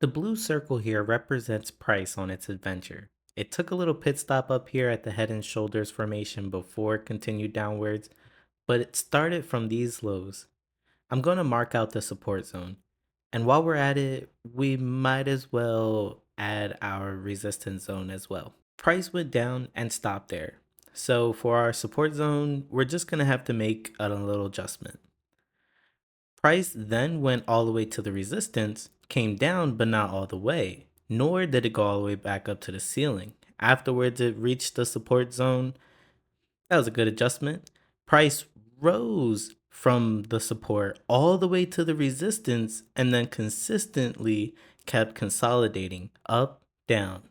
The blue circle here represents price on its adventure. It took a little pit stop up here at the head and shoulders formation before it continued downwards, but it started from these lows. I'm going to mark out the support zone. And while we're at it, we might as well add our resistance zone as well. Price went down and stopped there. So for our support zone, we're just going to have to make a little adjustment. Price then went all the way to the resistance, came down but not all the way, nor did it go all the way back up to the ceiling. Afterwards, it reached the support zone. That was a good adjustment. Price rose from the support all the way to the resistance and then consistently kept consolidating up, down.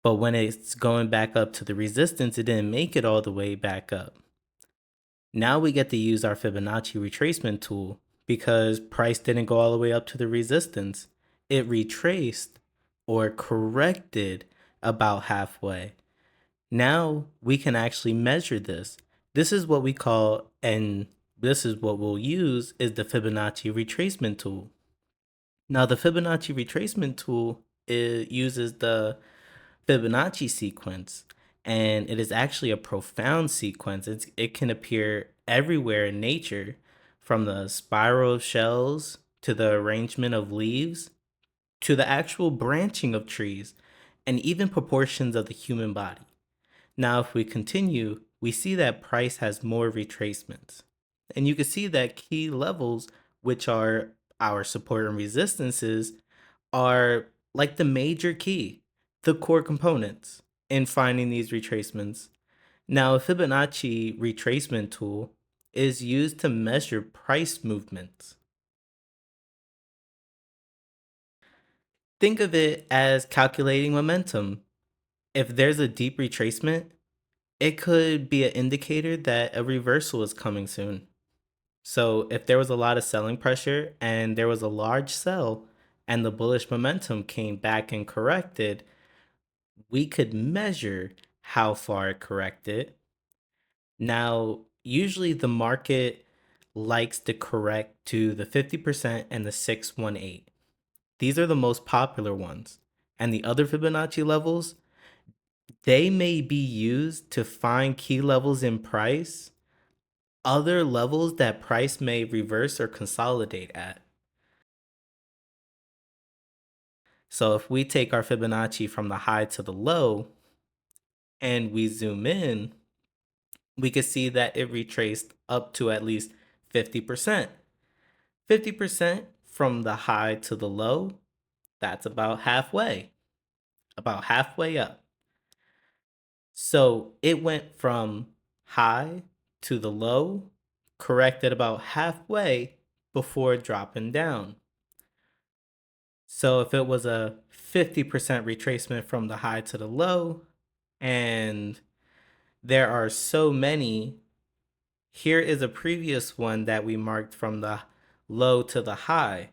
But when it's going back up to the resistance, it didn't make it all the way back up. Now we get to use our Fibonacci retracement tool because price didn't go all the way up to the resistance. It retraced or corrected about halfway. Now we can actually measure this. This is what we call, and this is what we'll use, is the Fibonacci retracement tool. Now the Fibonacci retracement tool uses the Fibonacci sequence, and it is actually a profound sequence. It can appear everywhere in nature, from the spiral of shells to the arrangement of leaves to the actual branching of trees and even proportions of the human body. Now, if we continue, we see that price has more retracements. And you can see that key levels, which are our support and resistances, are like the major key, the core components in finding these retracements. Now, a Fibonacci retracement tool is used to measure price movements. Think of it as calculating momentum. If there's a deep retracement, it could be an indicator that a reversal is coming soon. So if there was a lot of selling pressure and there was a large sell and the bullish momentum came back and corrected, we could measure how far it corrected. Now, usually the market likes to correct to the 50% and the 618. These are the most popular ones. And the other Fibonacci levels, they may be used to find key levels in price, other levels that price may reverse or consolidate at. So if we take our Fibonacci from the high to the low and we zoom in, we can see that it retraced up to at least 50%. 50% from the high to the low, that's about halfway up. So it went from high to the low, corrected about halfway before dropping down. So if it was a 50% retracement from the high to the low, and there are so many, here is a previous one that we marked from the low to the high.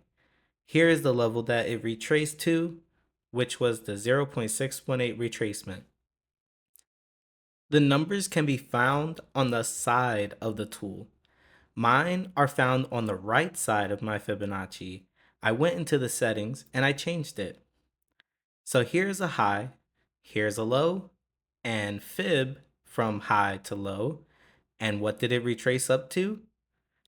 Here is the level that it retraced to, which was the 0.618 retracement. The numbers can be found on the side of the tool. Mine are found on the right side of my Fibonacci. I went into the settings and I changed it. So here's a high, here's a low, and fib from high to low. And what did it retrace up to?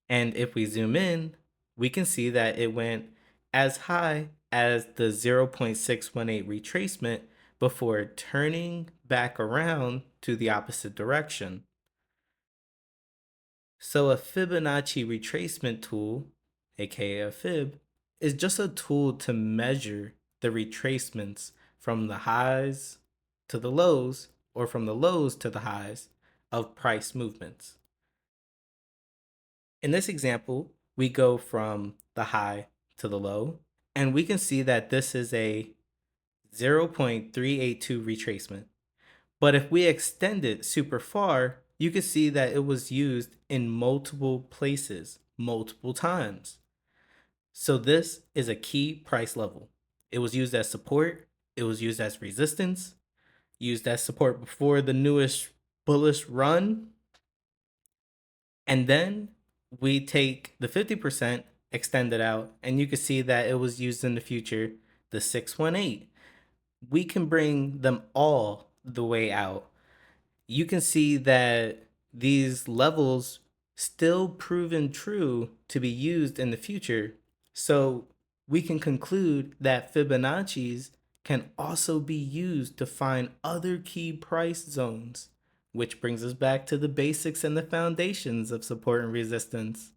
And if we zoom in, we can see that it went as high as the 0.618 retracement before turning back around to the opposite direction. So a Fibonacci retracement tool, aka a fib, is just a tool to measure the retracements from the highs to the lows or from the lows to the highs of price movements. In this example, we go from the high to the low, and we can see that this is a 0.382 retracement. But if we extend it super far, you can see that it was used in multiple places, multiple times. So this is a key price level. It was used as support, it was used as resistance, used as support before the newest bullish run, and then we take the 50%, extend it out, and you can see that it was used in the future the 618. We can bring them all the way out. You can see that these levels still proven true to be used in the future. So we can conclude that Fibonacci's can also be used to find other key price zones, which brings us back to the basics and the foundations of support and resistance.